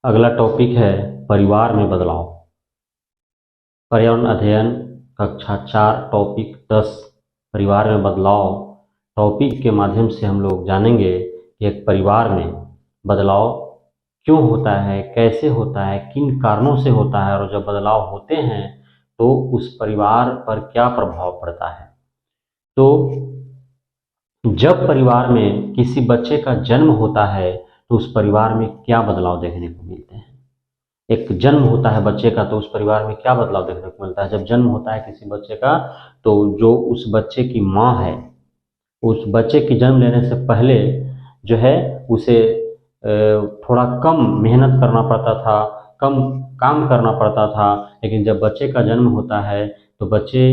अगला टॉपिक है परिवार में बदलाव। पर्यावरण अध्ययन कक्षा 4 टॉपिक 10 परिवार में बदलाव टॉपिक के माध्यम से हम लोग जानेंगे कि एक परिवार में बदलाव क्यों होता है, कैसे होता है, किन कारणों से होता है और जब बदलाव होते हैं तो उस परिवार पर क्या प्रभाव पड़ता है। तो जब परिवार में किसी बच्चे का जन्म होता है तो उस परिवार में क्या बदलाव देखने को मिलते हैं। एक जन्म होता है बच्चे का तो उस परिवार में क्या बदलाव देखने को मिलता है। जब जन्म होता है किसी बच्चे का तो जो उस बच्चे की माँ है, उस बच्चे की जन्म लेने से पहले जो है उसे थोड़ा कम मेहनत करना पड़ता था, कम काम करना पड़ता था। लेकिन जब बच्चे का जन्म होता है तो बच्चे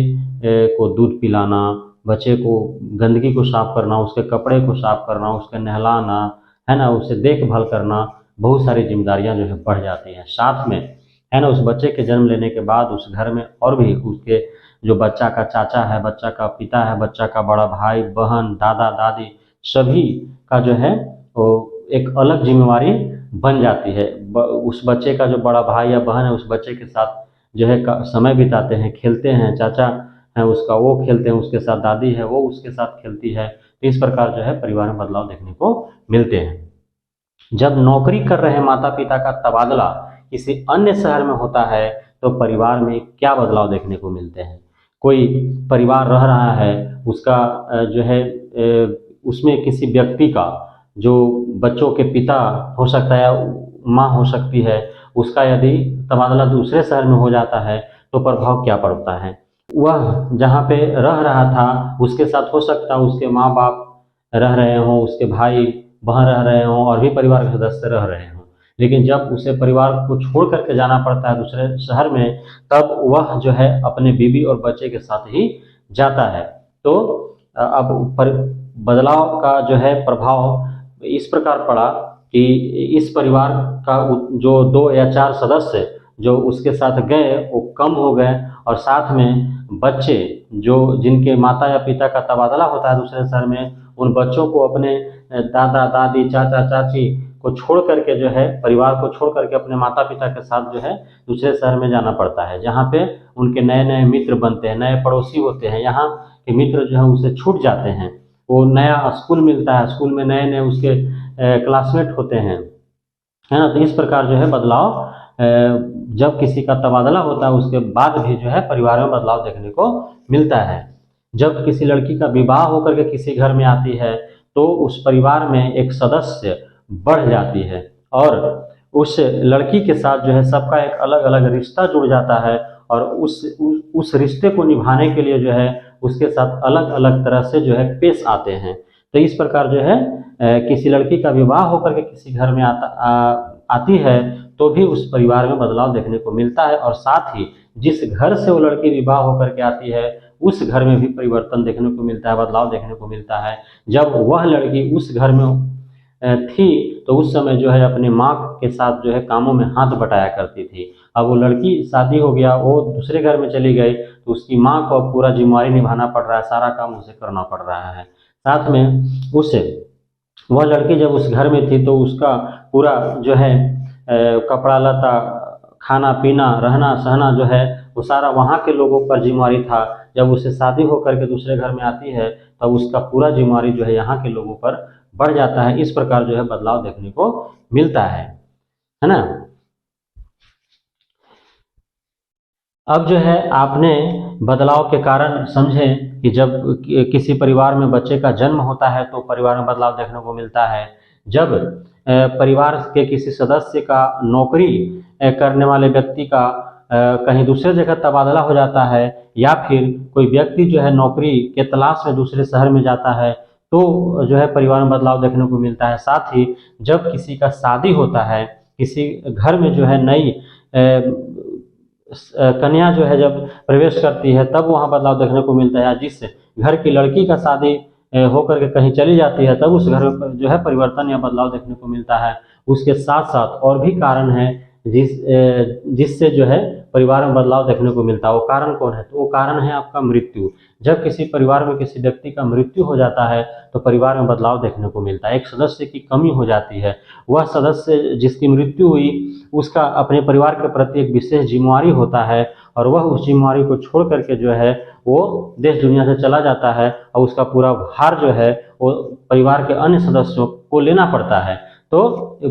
को दूध पिलाना, बच्चे को गंदगी को साफ करना, उसके कपड़े को साफ करना, उसके नहलाना, है ना, उसे देखभाल करना, बहुत सारी जिम्मेदारियां जो है बढ़ जाती हैं। साथ में है ना, उस बच्चे के जन्म लेने के बाद उस घर में और भी उसके जो बच्चा का चाचा है, बच्चा का पिता है, बच्चा का बड़ा भाई बहन, दादा दादी, सभी का जो है वो एक अलग जिम्मेवारी बन जाती है। उस बच्चे का जो बड़ा भाई या बहन है उस बच्चे के साथ जो है समय बिताते हैं, खेलते हैं। चाचा है उसका वो खेलते हैं उसके साथ, दादी है वो उसके साथ खेलती है। तो इस प्रकार जो है परिवार में बदलाव देखने को मिलते हैं। जब नौकरी कर रहे माता पिता का तबादला किसी अन्य शहर में होता है तो परिवार में क्या बदलाव देखने को मिलते हैं। कोई परिवार रह रहा है, उसका जो है उसमें किसी व्यक्ति का जो बच्चों के पिता हो सकता है या माँ हो सकती है, उसका यदि तबादला दूसरे शहर में हो जाता है तो प्रभाव क्या पड़ता है। वह जहाँ पे रह रहा था उसके साथ हो सकता है उसके माँ बाप रह रहे हों, उसके भाई बहन रह रहे हों और भी परिवार के सदस्य रह रहे हों। लेकिन जब उसे परिवार को छोड़ करके जाना पड़ता है दूसरे शहर में, तब वह जो है अपने बीवी और बच्चे के साथ ही जाता है। तो अब बदलाव का जो है प्रभाव इस प्रकार पड़ा कि इस परिवार का जो 2 या 4 सदस्य जो उसके साथ गए वो कम हो गए और साथ में बच्चे जो जिनके माता या पिता का तबादला होता है दूसरे शहर में, उन बच्चों को अपने दादा दादी चाचा चाची को छोड़ करके जो है परिवार को छोड़ करके अपने माता पिता के साथ जो है दूसरे शहर में जाना पड़ता है, जहाँ पे उनके नए नए मित्र बनते हैं, नए पड़ोसी होते हैं। यहाँ के मित्र जो है उसे छूट जाते हैं, वो नया स्कूल मिलता है, स्कूल में नए नए उसके क्लासमेट होते हैं, है ना। तो इस प्रकार जो है बदलाव जब किसी का तबादला होता है उसके बाद भी जो है परिवार में बदलाव देखने को मिलता है। जब किसी लड़की का विवाह होकर के किसी घर में आती है तो उस परिवार में एक सदस्य बढ़ जाती है और उस लड़की के साथ जो है सबका एक अलग अलग रिश्ता जुड़ जाता है और उस रिश्ते को निभाने के लिए जो है उसके साथ अलग अलग तरह से जो है पेश आते हैं। तो इस प्रकार जो है किसी लड़की का विवाह होकर के किसी घर में आती है तो भी उस परिवार में बदलाव देखने को मिलता है और साथ ही जिस घर से वो लड़की विवाह होकर के आती है उस घर में भी परिवर्तन देखने को मिलता है, बदलाव देखने को मिलता है। जब वह लड़की उस घर में थी तो उस समय जो है अपनी माँ के साथ जो है कामों में हाथ बटाया करती थी। अब वो लड़की शादी हो गया, वो दूसरे घर में चली गई तो उसकी माँ को अब पूरा जिम्मेवारी निभाना पड़ रहा है, सारा काम उसे करना पड़ रहा है। साथ में उसे वह लड़की जब उस घर में थी तो उसका पूरा जो है कपड़ा लता, खाना पीना, रहना सहना जो है वो सारा वहाँ के लोगों पर जिम्मेवारी था। जब उसे शादी होकर के दूसरे घर में आती है तब उसका पूरा जिम्मेवारी जो है यहाँ के लोगों पर बढ़ जाता है। इस प्रकार जो है बदलाव देखने को मिलता है ना। अब जो है आपने बदलाव के कारण समझे कि जब किसी परिवार में बच्चे का जन्म होता है तो परिवार में बदलाव देखने को मिलता है। जब परिवार के किसी सदस्य का नौकरी करने वाले व्यक्ति का कहीं दूसरे जगह तबादला हो जाता है या फिर कोई व्यक्ति जो है नौकरी के तलाश में दूसरे शहर में जाता है तो जो है परिवार में बदलाव देखने को मिलता है। साथ ही जब किसी का शादी होता है, किसी घर में जो है नई कन्या जो है जब प्रवेश करती है तब वहाँ बदलाव देखने को मिलता है। जिस घर की लड़की का शादी होकर के कहीं चली जाती है तब उस घर में जो है परिवर्तन या बदलाव देखने को मिलता है। उसके साथ साथ और भी कारण हैं जिससे जो है परिवार में बदलाव देखने को मिलता है। वो कारण कौन है? तो वो कारण है आपका मृत्यु। जब किसी परिवार में किसी व्यक्ति का मृत्यु हो जाता है तो परिवार में बदलाव देखने को मिलता है। एक सदस्य की कमी हो जाती है। वह सदस्य जिसकी मृत्यु हुई उसका अपने परिवार के प्रति एक विशेष जिम्मेवारी होता है और वह उस जिम्मेवारी को छोड़ करके जो है वो देश दुनिया से चला जाता है और उसका पूरा भार जो है वो परिवार के अन्य सदस्यों को लेना पड़ता है। तो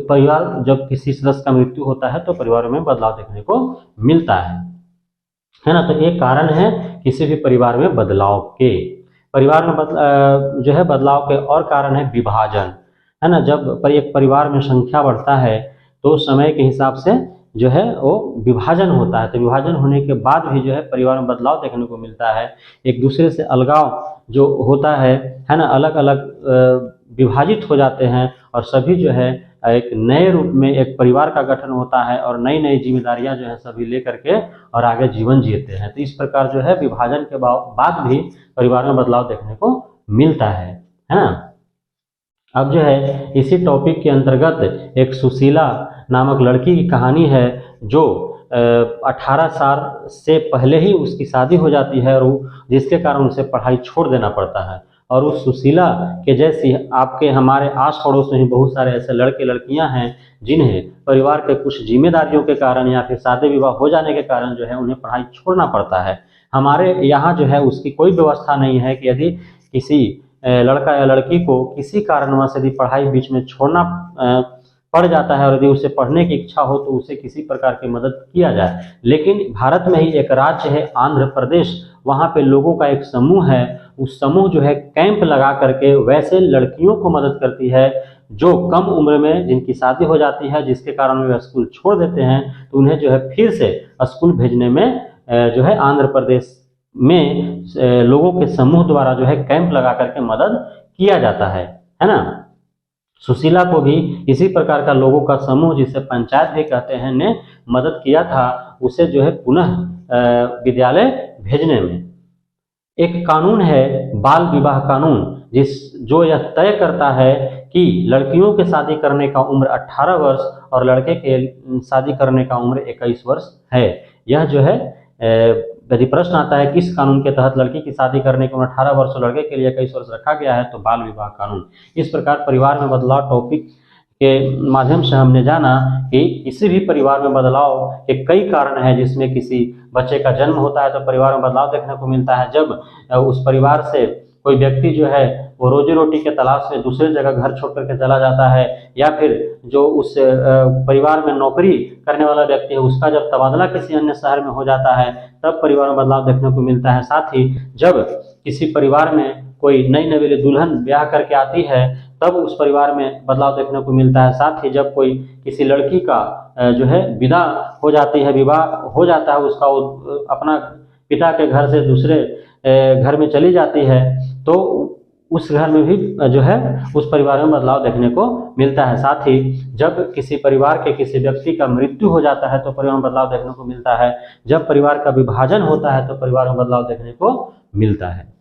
परिवार जब किसी सदस्य का मृत्यु होता है तो परिवार में बदलाव देखने को मिलता है ना। तो एक कारण है किसी भी परिवार में बदलाव के। परिवार में जो है बदलाव के और कारण है विभाजन, है ना। जब एक परिवार में संख्या बढ़ता है तो समय के हिसाब से जो है वो विभाजन होता है। तो विभाजन होने के बाद भी जो है परिवार में बदलाव देखने को मिलता है। एक दूसरे से अलगाव जो होता है ना, अलग अलग विभाजित हो जाते हैं और सभी जो है एक नए रूप में एक परिवार का गठन होता है और नई नई जिम्मेदारियां जो है सभी लेकर के और आगे जीवन जीते हैं। तो इस प्रकार जो है विभाजन के बाद भी परिवार में बदलाव देखने को मिलता है ना। अब जो है इसी टॉपिक के अंतर्गत एक सुशीला नामक लड़की की कहानी है जो 18 साल से पहले ही उसकी शादी हो जाती है और जिसके कारण उसे पढ़ाई छोड़ देना पड़ता है। और उस सुशीला के जैसी आपके हमारे आस पड़ोस में ही बहुत सारे ऐसे लड़के लड़कियां हैं जिन्हें परिवार के कुछ जिम्मेदारियों के कारण या फिर शादी विवाह हो जाने के कारण जो है उन्हें पढ़ाई छोड़ना पड़ता है। हमारे यहाँ जो है उसकी कोई व्यवस्था नहीं है कि यदि किसी लड़का या लड़की को किसी कारणवश यदि पढ़ाई बीच में छोड़ना पड़ जाता है और यदि उसे पढ़ने की इच्छा हो तो उसे किसी प्रकार की मदद किया जाए। लेकिन भारत में ही एक राज्य है आंध्र प्रदेश, वहाँ पे लोगों का एक समूह है, उस समूह जो है कैंप लगा करके वैसे लड़कियों को मदद करती है जो कम उम्र में जिनकी शादी हो जाती है, जिसके कारण वे स्कूल छोड़ देते हैं, तो उन्हें जो है फिर से स्कूल भेजने में जो है आंध्र प्रदेश में लोगों के समूह द्वारा जो है कैंप लगा करके मदद किया जाता है ना। सुशीला को भी इसी प्रकार का लोगों का समूह जिसे पंचायत भी कहते हैं ने मदद किया था उसे जो है पुनः विद्यालय भेजने में। एक कानून है बाल विवाह कानून जो यह तय करता है कि लड़कियों के शादी करने का उम्र 18 वर्ष और लड़के के शादी करने का उम्र 21 वर्ष है। यह जो है यदि प्रश्न आता है किस कानून के तहत लड़की की शादी करने की उम्र 18 वर्ष और लड़के के लिए 21 वर्ष रखा गया है, तो बाल विवाह कानून। इस प्रकार परिवार में बदलाव टॉपिक के माध्यम से हमने जाना कि किसी भी परिवार में बदलाव के कई कारण हैं, जिसमें किसी बच्चे का जन्म होता है तो परिवार में बदलाव देखने को मिलता है। जब उस परिवार से कोई व्यक्ति जो है वो रोजी रोटी के तलाश में दूसरे जगह घर छोड़ करके चला जाता है, या फिर जो उस परिवार में नौकरी करने वाला व्यक्ति है उसका जब तबादला किसी अन्य शहर में हो जाता है तब परिवार में बदलाव देखने को मिलता है। साथ ही जब किसी परिवार में कोई नई नवेली दुल्हन ब्याह करके आती है तब उस परिवार में बदलाव देखने को मिलता है। साथ ही जब कोई किसी लड़की का जो है विदा हो जाती है, विवाह हो जाता है, उसका अपना पिता के घर से दूसरे घर में चली जाती है, तो उस घर में भी जो है उस परिवार में बदलाव देखने को मिलता है। साथ ही जब किसी परिवार के किसी व्यक्ति का मृत्यु हो जाता है तो परिवार में बदलाव देखने को मिलता है। जब परिवार का विभाजन होता है तो परिवार में बदलाव देखने को मिलता है।